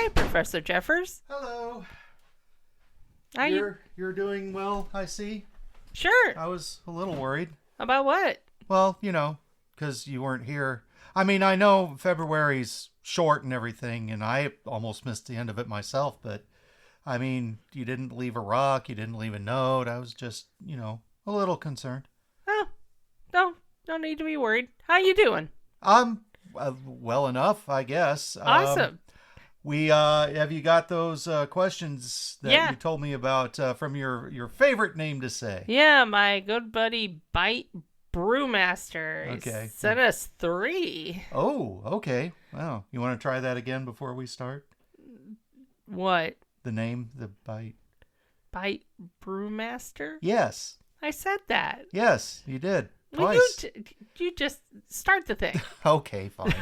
Hi, Professor Jeffers. Hello. Are you? You're doing well, I see. Sure. I was a little worried. About what? Well, because you weren't here. I mean, I know February's short and everything, and I almost missed the end of it myself, but I mean, you didn't leave a rock, you didn't leave a note. I was just, a little concerned. Oh, no need to be worried. How you doing? Well enough, I guess. Awesome. We have you got those questions that you told me about from your favorite name to say? Yeah, my good buddy ByteBrewmaste. Okay. Sent us 3. Oh, okay. Wow. You want to try that again before we start? What? The name, the Byte. ByteBrewmaste? Yes. I said that. Yes, you did. Well, Twice. you just start the thing. Okay, fine.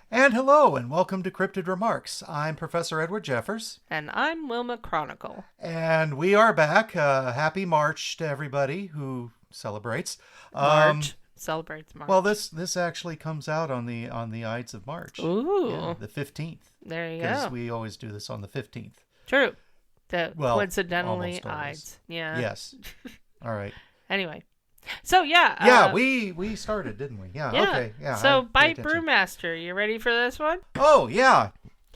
And hello, and welcome to Cryptid Remarks. I'm Professor Edward Jeffers. And I'm Wilma Chronicle. And we are back. Happy March to everybody who celebrates. March. Celebrates March. Well, this actually comes out on the Ides of March. Ooh. Yeah, the 15th. There you go. Because we always do this on the 15th. True. Coincidentally, almost always. Ides. Yeah. Yes. All right. Anyway. So, yeah. Yeah, we started, didn't we? Yeah, okay. Yeah. So, ByteBrewmaste, you ready for this one? Oh, yeah.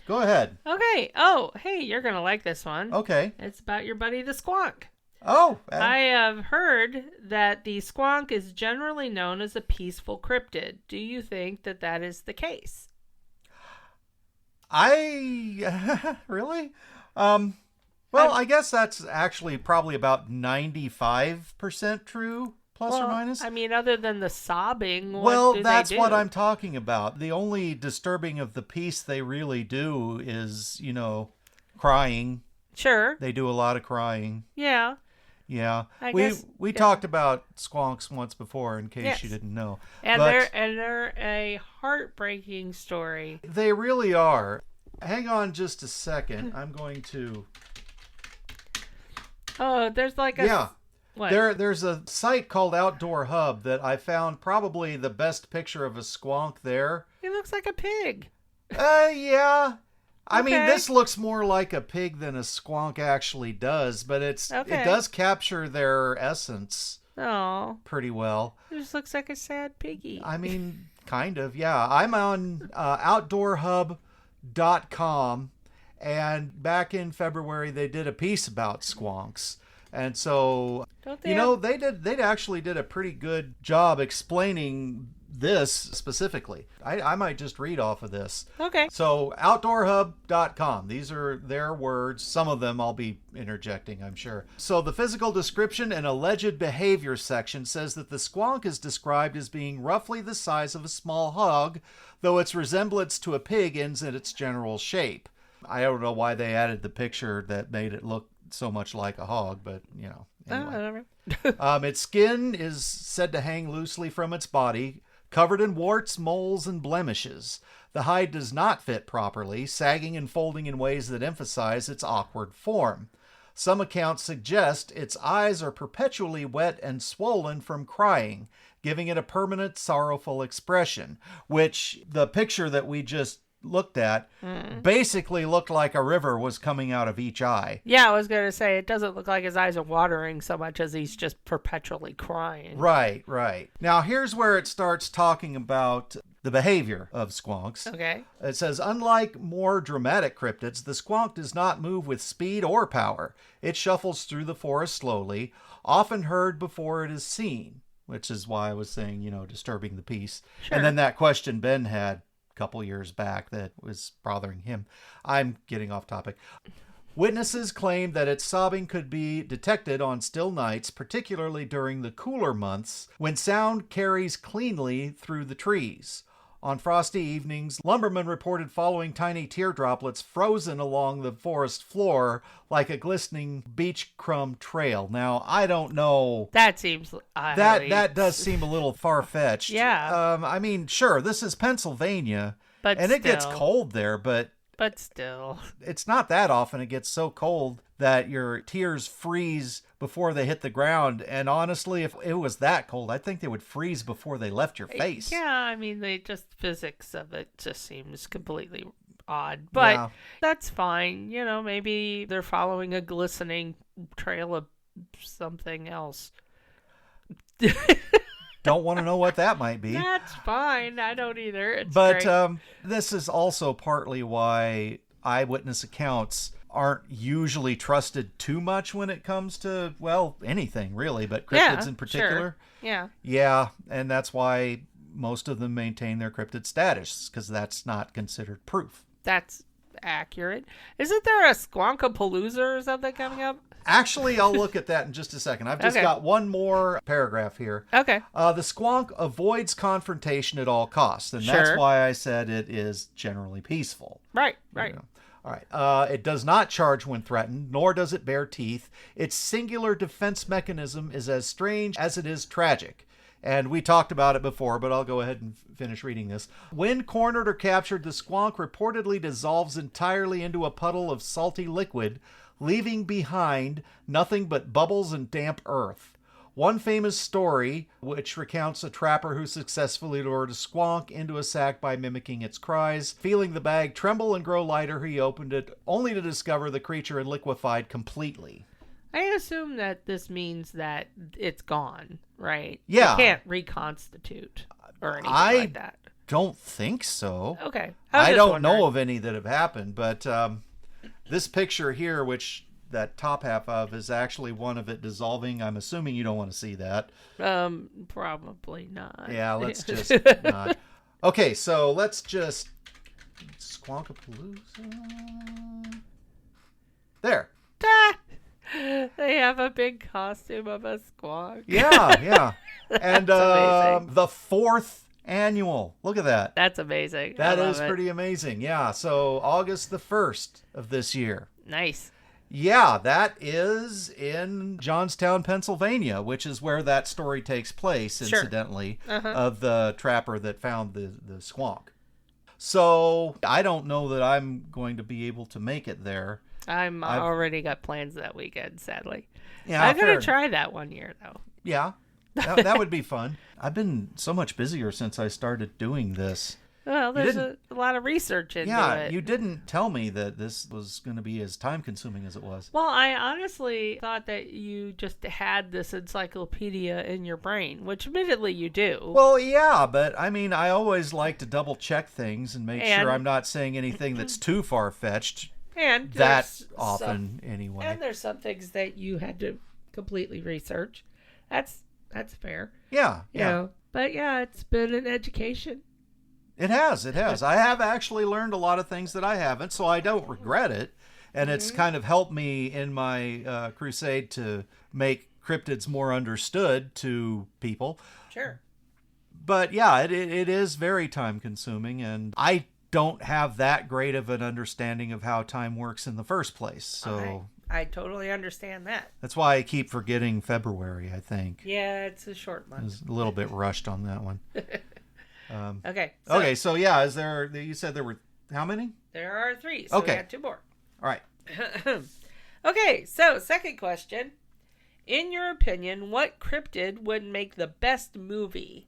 Go ahead. Okay. Oh, hey, you're going to like this one. Okay. It's about your buddy the squonk. Oh. I have heard that the squonk is generally known as a peaceful cryptid. Do you think that is the case? Really? I guess that's actually probably about 95% true, plus or minus. I mean, other than the sobbing, that's what I'm talking about. The only disturbing of the peace they really do is, crying. Sure. They do a lot of crying. Yeah. Yeah. We talked about squonks once before, in case you didn't know. And they're a heartbreaking story. They really are. Hang on just a second. I'm going to... Oh, there's like a... Yeah. What? There's a site called Outdoor Hub that I found probably the best picture of a squonk there. He looks like a pig. Yeah. I mean, Okay. this looks more like a pig than a squonk actually does, but it does capture their essence Oh. pretty well. It just looks like a sad piggy. I mean, kind of, yeah. I'm on outdoorhub.com, and back in February they did a piece about squonks. And so, they actually did a pretty good job explaining this specifically. I might just read off of this. Okay. So, outdoorhub.com. These are their words. Some of them I'll be interjecting, I'm sure. So, the physical description and alleged behavior section says that the squonk is described as being roughly the size of a small hog, though its resemblance to a pig ends in its general shape. I don't know why they added the picture that made it look so much like a hog, but anyway. Whatever. Its skin is said to hang loosely from its body, covered in warts, moles, and blemishes. The hide does not fit properly, sagging and folding in ways that emphasize its awkward form. Some accounts suggest its eyes are perpetually wet and swollen from crying, giving it a permanent sorrowful expression, which the picture that we just looked at basically looked like a river was coming out of each eye. Yeah, I was going to say, it doesn't look like his eyes are watering so much as he's just perpetually crying. Right. Now, here's where it starts talking about the behavior of squonks. Okay. It says, unlike more dramatic cryptids, the squonk does not move with speed or power. It shuffles through the forest slowly, often heard before it is seen, which is why I was saying, disturbing the peace. Sure. And then that question Ben had couple years back that was bothering him. I'm getting off topic. Witnesses claim that its sobbing could be detected on still nights, particularly during the cooler months when sound carries cleanly through the trees. On frosty evenings, lumbermen reported following tiny tear droplets frozen along the forest floor like a glistening beach crumb trail. Now, I don't know. That seems That does seem a little far-fetched. Yeah. I mean, sure, this is Pennsylvania, But and still, it gets cold there, but still. it's not that often it gets so cold that your tears freeze before they hit the ground. And honestly, if it was that cold, I think they would freeze before they left your face. Yeah, I mean, physics of it just seems completely odd. But Yeah. that's fine. Maybe they're following a glistening trail of something else. Don't want to know what that might be. That's fine. I don't either. It's But great. this is also partly why eyewitness accounts aren't usually trusted too much when it comes to, well, anything really, but cryptids in particular. Sure. Yeah. Yeah, and that's why most of them maintain their cryptid status, because that's not considered proof. That's accurate. Isn't there a Squonkapalooza or something coming up? Actually, I'll look at that in just a second. I've just Okay. got one more paragraph here. Okay. The squonk avoids confrontation at all costs, and that's Sure. why I said it is generally peaceful. Right. You know. All right. It does not charge when threatened, nor does it bear teeth. Its singular defense mechanism is as strange as it is tragic. And we talked about it before, but I'll go ahead and finish reading this. When cornered or captured, the squonk reportedly dissolves entirely into a puddle of salty liquid, leaving behind nothing but bubbles and damp earth. One famous story, which recounts a trapper who successfully lured a squonk into a sack by mimicking its cries. Feeling the bag tremble and grow lighter, he opened it, only to discover the creature had liquefied completely. I assume that this means that it's gone, right? Yeah. It can't reconstitute or anything I like that. don't think so. Okay. I don't know of any that have happened, but this picture here, which that top half of, is actually one of it dissolving. I'm assuming you don't want to see that. Probably not. Yeah, let's just not. Okay, so let's just Squonkapalooza. There. They have a big costume of a squonk. Yeah. And amazing. the 4th annual. Look at that. That's amazing. That I love is it. pretty amazing. Yeah, so August the 1st of this year. Nice. Yeah, that is in Johnstown, Pennsylvania, which is where that story takes place, Sure. incidentally, Uh-huh. of the trapper that found the squonk. So I don't know that I'm going to be able to make it there. I've already got plans that weekend, sadly. Yeah, I'm going fair. to try that one year, though. Yeah, that would be fun. I've been so much busier since I started doing this. Well, there's a lot of research into it. You didn't tell me that this was going to be as time-consuming as it was. Well, I honestly thought that you just had this encyclopedia in your brain, which admittedly you do. Well, yeah, but I mean, I always like to double-check things and make And- sure I'm not saying anything that's too far-fetched. and That there's often, anyway. And there's some things that you had to completely research. That's fair. Yeah. You know? But yeah, it's been an education. It has. I have actually learned a lot of things that I haven't, so I don't regret it. And it's kind of helped me in my crusade to make cryptids more understood to people. Sure. But yeah, it is very time consuming, and I don't have that great of an understanding of how time works in the first place. So I totally understand that. that's why I keep forgetting February, I think. Yeah, it's a short I month. was a little bit rushed on that one. Okay. Okay, so yeah, you said there were how many? There are 3, so Okay. we got 2 more. All right. Okay, so second question. In your opinion, what cryptid would make the best movie?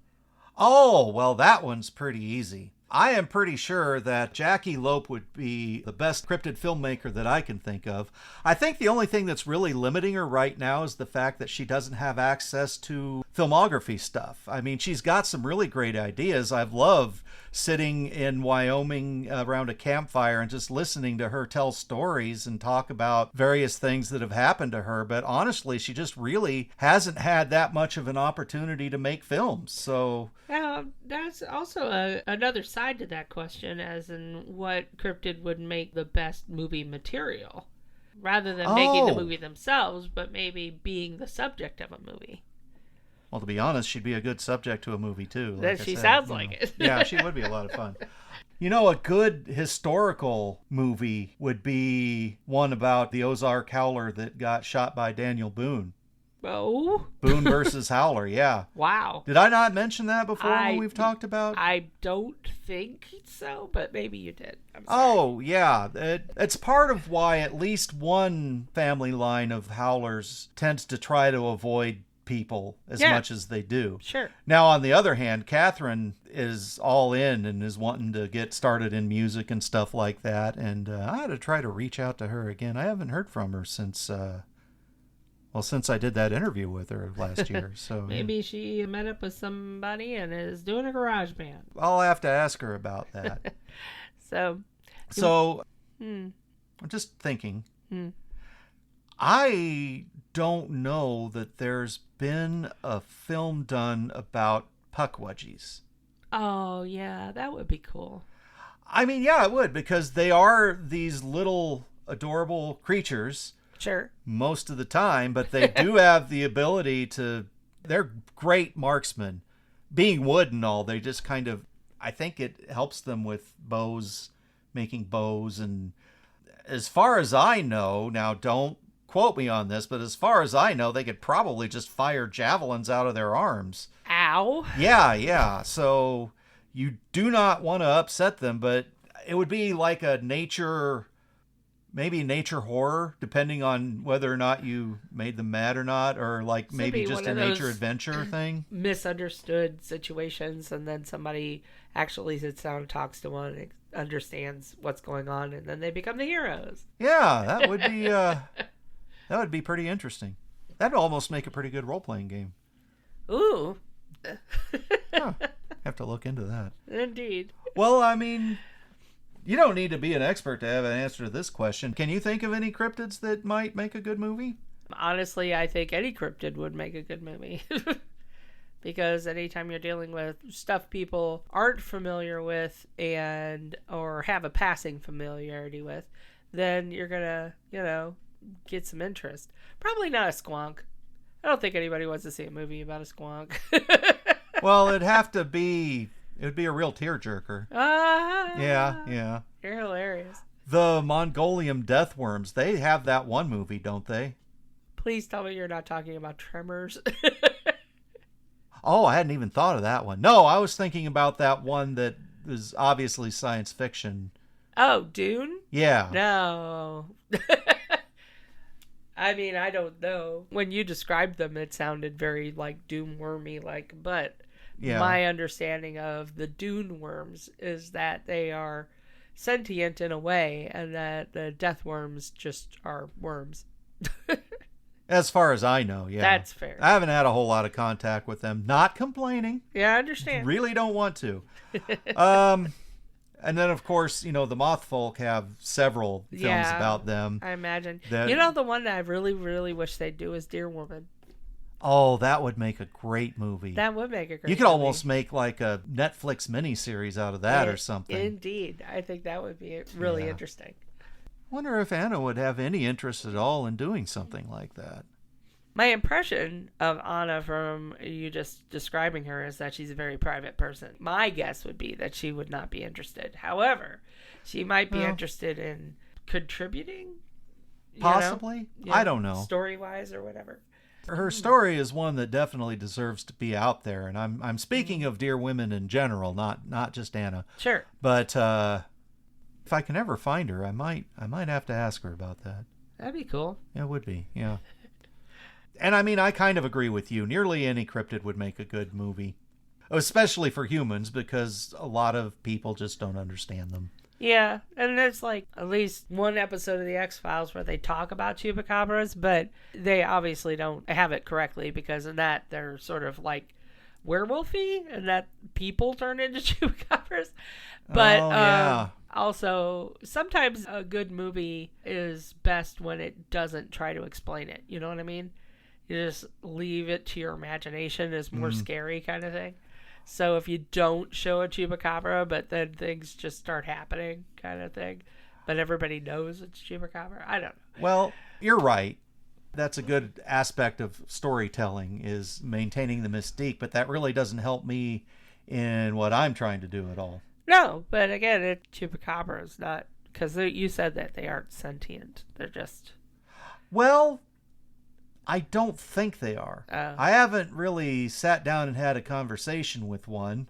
Oh, well, that one's pretty easy. I am pretty sure that Jackie Lope would be the best cryptid filmmaker that I can think of. I think the only thing that's really limiting her right now is the fact that she doesn't have access to filmography stuff. I mean, she's got some really great ideas. I've loved sitting in Wyoming around a campfire and just listening to her tell stories and talk about various things that have happened to her. But honestly, she just really hasn't had that much of an opportunity to make films. So That's also another side to that question, as in what cryptid would make the best movie material, rather than making the movie themselves, but maybe being the subject of a movie. Well, to be honest, she'd be a good subject to a movie, too. That she sounds like it. Yeah, she would be a lot of fun. You know, a good historical movie would be one about the Ozark Howler that got shot by Daniel Boone. Oh? Boone versus Howler, yeah. Wow. Did I not mention that before when we've talked about? I don't think so, but maybe you did. I'm sorry. Oh, yeah. It's part of why at least one family line of Howlers tends to try to avoid people as much as they do. Sure. Now, on the other hand, Catherine is all in and is wanting to get started in music and stuff like that. And I had to try to reach out to her again. I haven't heard from her since I did that interview with her last year. So maybe she met up with somebody and is doing a garage band. I'll have to ask her about that. So I'm just thinking. I don't know that there's been a film done about puckwudgies. Oh, yeah, that would be cool. I mean, yeah, it would, because they are these little adorable creatures. Sure. Most of the time, but they do have the ability to... They're great marksmen. Being wood and all, they just kind of... I think it helps them with bows, making bows, and as far as I know, now don't quote me on this, but as far as I know, they could probably just fire javelins out of their arms. Ow. Yeah. So you do not want to upset them, but it would be like a nature horror, depending on whether or not you made them mad or not, or like maybe just a nature adventure thing. Misunderstood situations, and then somebody actually sits down and talks to one and understands what's going on, and then they become the heroes. Yeah, that would be that would be pretty interesting. That'd almost make a pretty good role-playing game. Ooh. Have to look into that. Indeed. Well, I mean, you don't need to be an expert to have an answer to this question. Can you think of any cryptids that might make a good movie? Honestly, I think any cryptid would make a good movie. Because anytime you're dealing with stuff people aren't familiar with or have a passing familiarity with, then you're going to, get some interest. Probably not a squonk. I don't think anybody wants to see a movie about a squonk. Well, it would be a real tearjerker. Yeah. You're hilarious. The Mongolian death worms, they have that one movie, don't they? Please tell me you're not talking about Tremors. Oh, I hadn't even thought of that one. No, I was thinking about that one that is obviously science fiction. Oh, Dune? Yeah. No. I mean, I don't know. When you described them, it sounded very like Doom wormy like, but my understanding of the Dune worms is that they are sentient in a way, and that the death worms just are worms. As far as I know, yeah. That's fair. I haven't had a whole lot of contact with them. Not complaining. Yeah, I understand. Really don't want to. And then, of course, the Mothfolk have several films about them. I imagine. The one that I really, really wish they'd do is Deer Woman. Oh, that would make a great movie. That would make a great movie. You could almost make like a Netflix miniseries out of that or something. Indeed. I think that would be really interesting. Wonder if Anna would have any interest at all in doing something like that. My impression of Anna from you just describing her is that she's a very private person. My guess would be that she would not be interested. However, she might be interested in contributing. Possibly. I don't know. Story-wise or whatever. Her story is one that definitely deserves to be out there. And I'm speaking of Dear Women in general, not just Anna. Sure. But if I can ever find her, I might have to ask her about that. That'd be cool. It would be, yeah. And I mean, I kind of agree with you. Nearly any cryptid would make a good movie. Especially for humans, because a lot of people just don't understand them. Yeah, and there's like at least one episode of the X-Files where they talk about chupacabras, but they obviously don't have it correctly, because in that they're sort of like werewolfy, and that people turn into chupacabras. But also, sometimes a good movie is best when it doesn't try to explain it. You know what I mean? You just leave it to your imagination as more scary kind of thing. So if you don't show a chupacabra, but then things just start happening kind of thing, but everybody knows it's chupacabra, I don't know. Well, you're right. That's a good aspect of storytelling, is maintaining the mystique, but that really doesn't help me in what I'm trying to do at all. No, but again, Chupacabra is not, because you said that they aren't sentient. They're just... Well, I don't think they are. Oh. I haven't really sat down and had a conversation with one.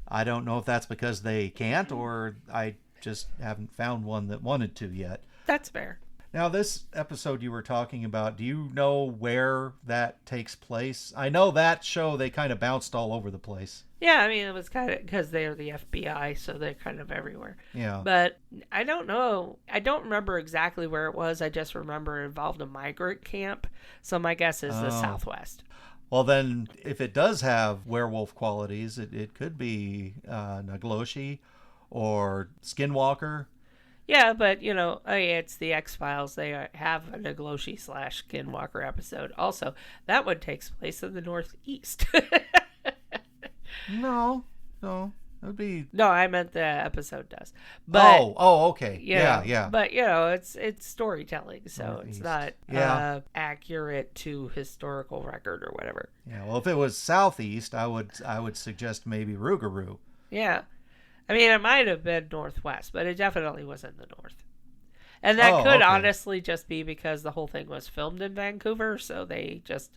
I don't know if that's because they can't, or I just haven't found one that wanted to yet. That's fair. Now, this episode you were talking about, do you know where that takes place? I know that show, they kind of bounced all over the place. Yeah, I mean, it was kind of because they're the FBI, so they're kind of everywhere. Yeah. But I don't know. I don't remember exactly where it was. I just remember it involved a migrant camp. So my guess is the Southwest. Well, then, if it does have werewolf qualities, it could be Nagloshi or Skinwalker. Yeah, but, it's the X-Files. They have a Nagloshi / Skinwalker episode. Also, that one takes place in the Northeast. No. It would be... No, I meant the episode does. But, okay. Yeah. But, it's storytelling, so Northeast. It's not accurate to historical record or whatever. Yeah, well, if it was Southeast, I would suggest maybe Rougarou. Yeah. I mean, it might have been Northwest, but it definitely was in the North. And that could honestly just be because the whole thing was filmed in Vancouver, so they just...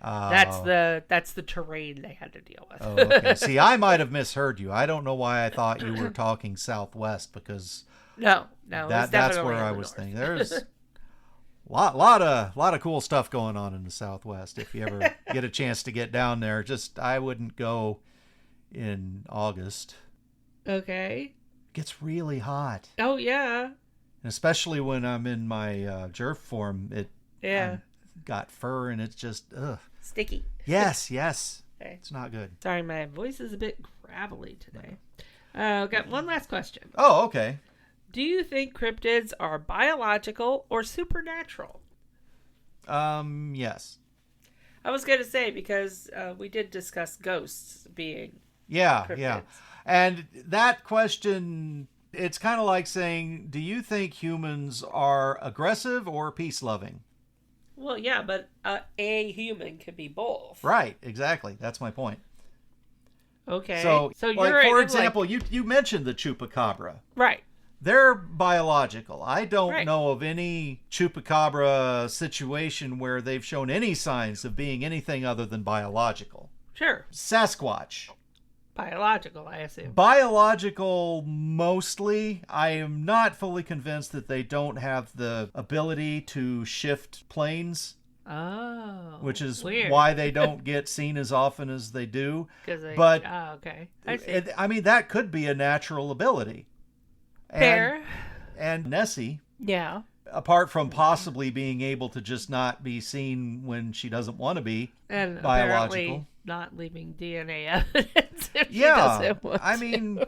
That's the terrain they had to deal with. Oh, okay. See, I might have misheard you. I don't know why I thought you were talking Southwest, because no, that's where I was thinking. There's a lot of cool stuff going on in the Southwest. If you ever get a chance to get down there, I wouldn't go in August. Okay. It gets really hot. Oh yeah. And especially when I'm in my jerf form, I'm got fur and it's just sticky. Yes. Okay. It's not good. Sorry, my voice is a bit gravelly today. Got one last question. Oh, okay. Do you think cryptids are biological or supernatural? Yes. I was gonna say, because we did discuss ghosts being cryptids. Yeah. And that question, it's kind of like saying, do you think humans are aggressive or peace-loving? Well, yeah, but a human can be both. Right, exactly. That's my point. Okay. So you're for example, you mentioned the chupacabra. Right. They're biological. I don't Right. know of any chupacabra situation where they've shown any signs of being anything other than biological. Sure. Sasquatch. Biological, I assume. Biological mostly. I am not fully convinced that they don't have the ability to shift planes. Oh. Which is weird. why they don't get seen as often as they do. But okay. I see. I mean, that could be a natural ability. Fair. And Nessie, Yeah. apart from possibly being able to just not be seen when she doesn't want to be, And biological. apparently not leaving DNA evidence if she doesn't want I to. mean,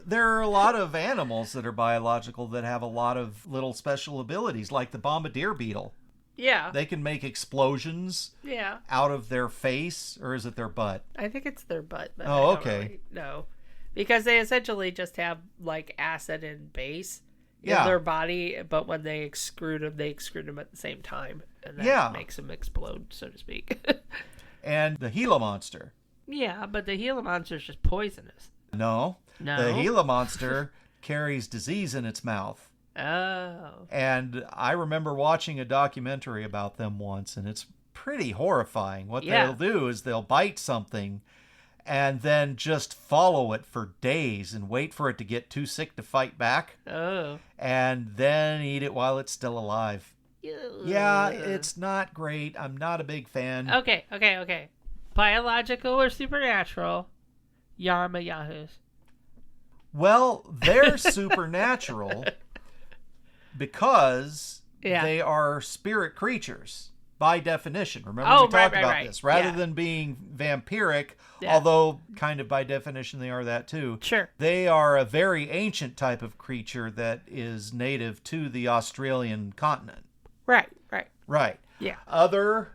there are a lot of animals that are biological that have a lot of little special abilities, like the bombardier beetle. Yeah. They can make explosions Yeah. out of their face, or is it their butt? I think it's their butt. But Oh, I don't okay. really know. Because they essentially just have like acid and base in Yeah. their body, but when they excrete them at the same time. And that Yeah. makes them explode, so to speak. And the Gila monster. Yeah, but the Gila monster is just poisonous. No. No? The Gila monster carries disease in its mouth. Oh. And I remember watching a documentary about them once, and it's pretty horrifying. What Yeah. they'll do is they'll bite something and then just follow it for days and wait for it to get too sick to fight back, Oh. and then eat it while it's still alive. Ew. Yeah, it's not great. I'm not a big fan. Okay. Biological or supernatural? Yarma Yahoos. Well, they're supernatural because they are spirit creatures by definition. Remember we talked about this. Rather than being vampiric, although kind of by definition they are that too. Sure. They are a very ancient type of creature that is native to the Australian continent. Right. Yeah. Other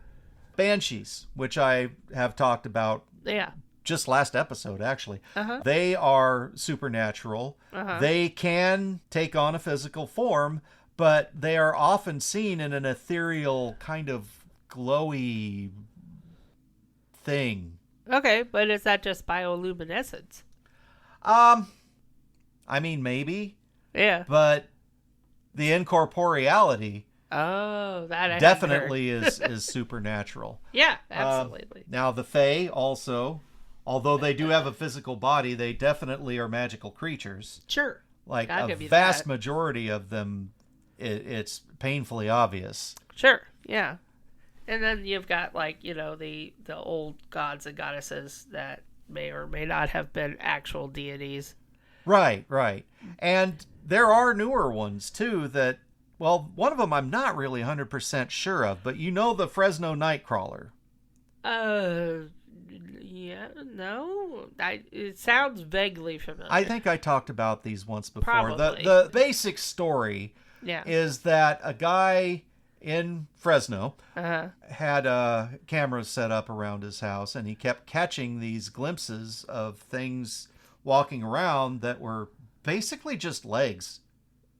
banshees, which I have talked about Yeah. just last episode, actually. Uh-huh. They are supernatural. Uh-huh. They can take on a physical form, but they are often seen in an ethereal kind of glowy thing. Okay, but is that just bioluminescence? I mean, maybe, Yeah. but the incorporeality Oh, that I hadn't heard. definitely is supernatural. Yeah, absolutely. Now, the Fae also, although they do have a physical body, they definitely are magical creatures. Sure. Like I'll a give you vast that. majority of them, it's painfully obvious. Sure. Yeah. And then you've got like, the old gods and goddesses that may or may not have been actual deities. Right. And there are newer ones too that, well, one of them I'm not really 100% sure of, but the Fresno Nightcrawler. Yeah, no. It sounds vaguely familiar. I think I talked about these once before. Probably. The basic story Yeah. is that a guy in Fresno Uh-huh. had cameras set up around his house, and he kept catching these glimpses of things walking around that were basically just legs.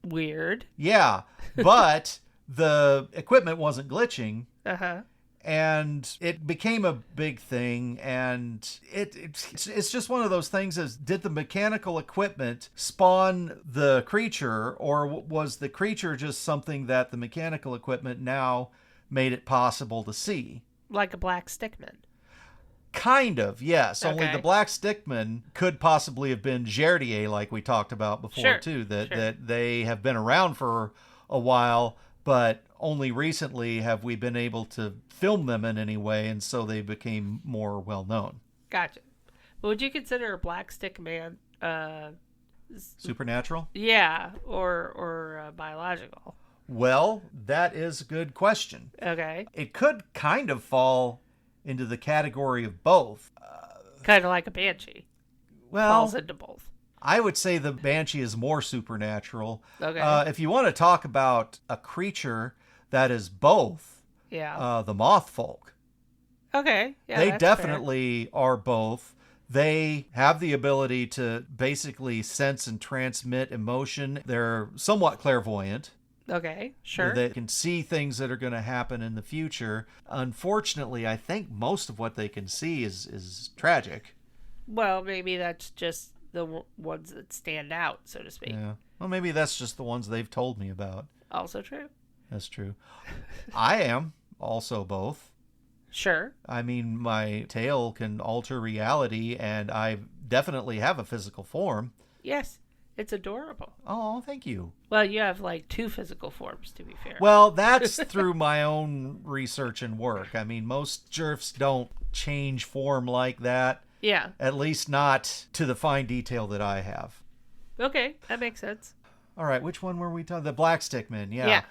Weird. Yeah, but the equipment wasn't glitching, Uh-huh. and it became a big thing, and it's just one of those things. Is did the mechanical equipment spawn the creature, or was the creature just something that the mechanical equipment now made it possible to see? Like a black stickman. Kind of, yes. Only Okay. the Black Stickman could possibly have been Gerdier, like we talked about before, Sure, too. That sure. that they have been around for a while, but only recently have we been able to film them in any way, and so they became more well known. Gotcha. But would you consider a black stickman, Supernatural? yeah, or biological? Well, that is a good question. Okay. It could kind of fall into the category of both. Kind of like a banshee. Well, Falls into both. I would say the Banshee is more supernatural. Okay. If you want to talk about a creature that is both, Yeah. the moth folk, Okay. Yeah. they that's definitely are both. They have the ability to basically sense and transmit emotion. They're somewhat clairvoyant. fair. Okay. Sure. They can see things that are going to happen in the future. Unfortunately, I think most of what they can see is tragic. Well, maybe that's just the ones that stand out, so to speak. Yeah. Well, maybe that's just the ones they've told me about. Also true. That's true. I am also both. Sure. I mean, my tail can alter reality, and I definitely have a physical form. Yes. It's adorable. Oh, thank you. Well, you have like 2 physical forms, to be fair. Well, that's through my own research and work. I mean, most jerfs don't change form like that, yeah. at least not to the fine detail that I have. Okay. That makes sense. All right, which one were we talking? The Black Stickman, yeah. Yeah.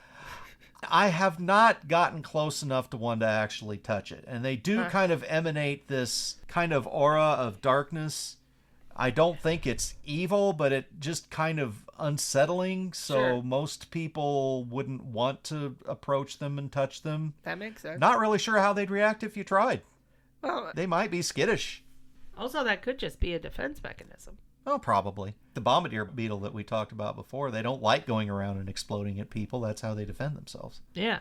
I have not gotten close enough to one to actually touch it. And they do kind of emanate this kind of aura of darkness. I don't think it's evil, but it just kind of unsettling. So Sure. most people wouldn't want to approach them and touch them. That makes sense. Not really sure how they'd react if you tried. Well, They might be skittish. also, that could just be a defense mechanism. Oh, probably. The bombardier beetle that we talked about before, they don't like going around and exploding at people. That's how they defend themselves. Yeah.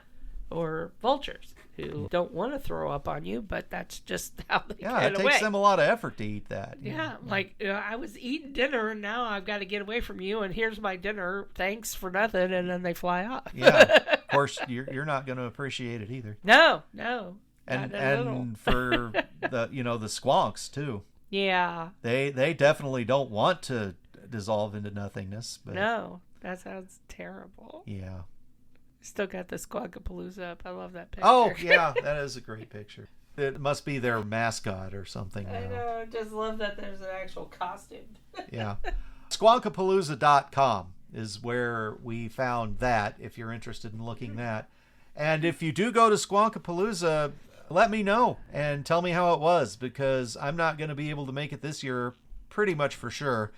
Or vultures who don't want to throw up on you, but that's just how they Yeah, get it away. takes them a lot of effort to eat that. Yeah, like I was eating dinner and now I've got to get away from you, and here's my dinner. Thanks for nothing, and then they fly off. Yeah. Of course, you're not going to appreciate it either. No. And not a little. and for the the squonks too. Yeah. They definitely don't want to dissolve into nothingness. But No, that sounds terrible. yeah. Still got the Squawkapalooza up. I love that picture. Oh yeah, that is a great picture. It must be their mascot or something. I Now. know. I just love that there's an actual costume. Yeah. Squonkapalooza.com is where we found that, if you're interested in looking that. And if you do go to Squonkapalooza, let me know and tell me how it was, because I'm not going to be able to make it this year, pretty much for sure.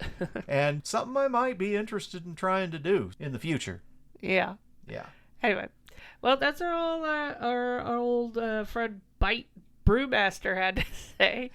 And something I might be interested in trying to do in the future. Yeah. Yeah. Anyway, well, that's all our old friend ByteBrewmaster had to say.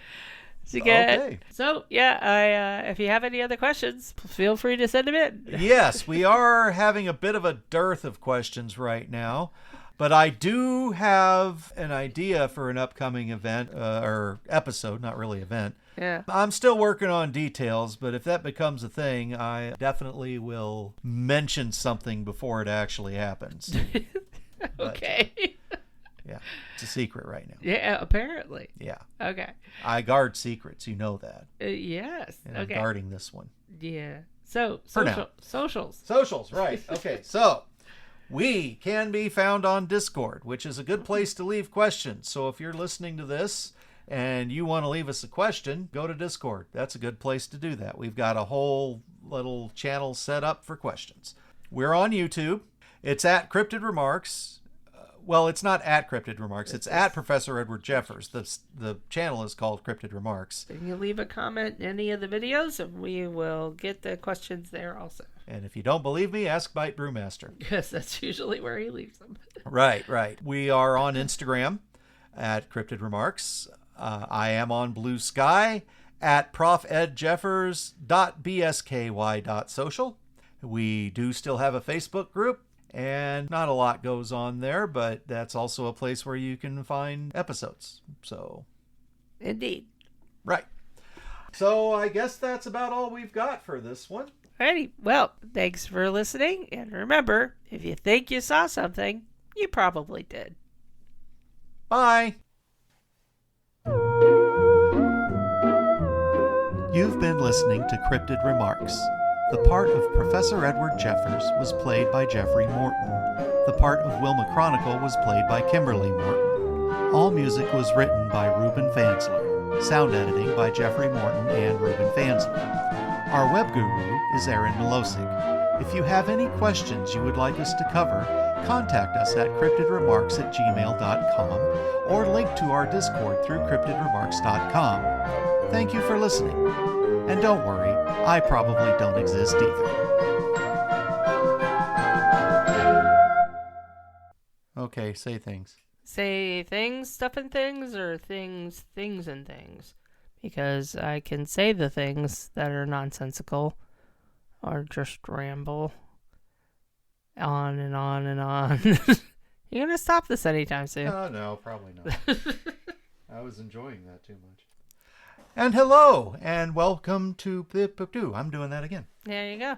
So, good. Okay. So, yeah, if you have any other questions, feel free to send them in. Yes, we are having a bit of a dearth of questions right now, but I do have an idea for an upcoming event, or episode, not really event. Yeah. I'm still working on details, but if that becomes a thing, I definitely will mention something before it actually happens. Okay. Yeah, it's a secret right now. Yeah, apparently. Yeah. Okay. I guard secrets, you know that. Yes. And Okay. I'm guarding this one. Yeah. So, For now. socials. Socials, right. Okay, so we can be found on Discord, which is a good place to leave questions. So if you're listening to this and you want to leave us a question, go to Discord. That's a good place to do that. We've got a whole little channel set up for questions. We're on YouTube. It's at Cryptid Remarks. Well, it's not at Cryptid Remarks. It's at Professor Edward Jeffers. The channel is called Cryptid Remarks. You can leave a comment in any of the videos, and we will get the questions there also. And if you don't believe me, ask ByteBrewmaster. Yes, that's usually where he leaves them. Right. We are on Instagram at Cryptid Remarks. I am on Blue Sky at profedjeffers.bsky.social. We do still have a Facebook group, and not a lot goes on there, but that's also a place where you can find episodes. So, Indeed. right. So I guess that's about all we've got for this one. Alrighty. Well, thanks for listening, and remember, if you think you saw something, you probably did. Bye. You've been listening to Cryptid Remarks. The part of Professor Edward Jeffers was played by Jeffrey Morton. The part of Wilma Chronicle was played by Kimberly Morton. All music was written by Ruben Fansler. Sound editing by Jeffrey Morton and Ruben Fansler. Our web guru is Aaron Milosic. If you have any questions you would like us to cover, contact us at cryptidremarks@gmail.com or link to our Discord through cryptidremarks.com. Thank you for listening. And don't worry, I probably don't exist either. Okay, say things. Say things, stuff and things, or things and things. Because I can say the things that are nonsensical or just ramble on and on and on. You're going to stop this anytime soon. No, probably not. I was enjoying that too much. And hello, and welcome to... I'm doing that again. There you go.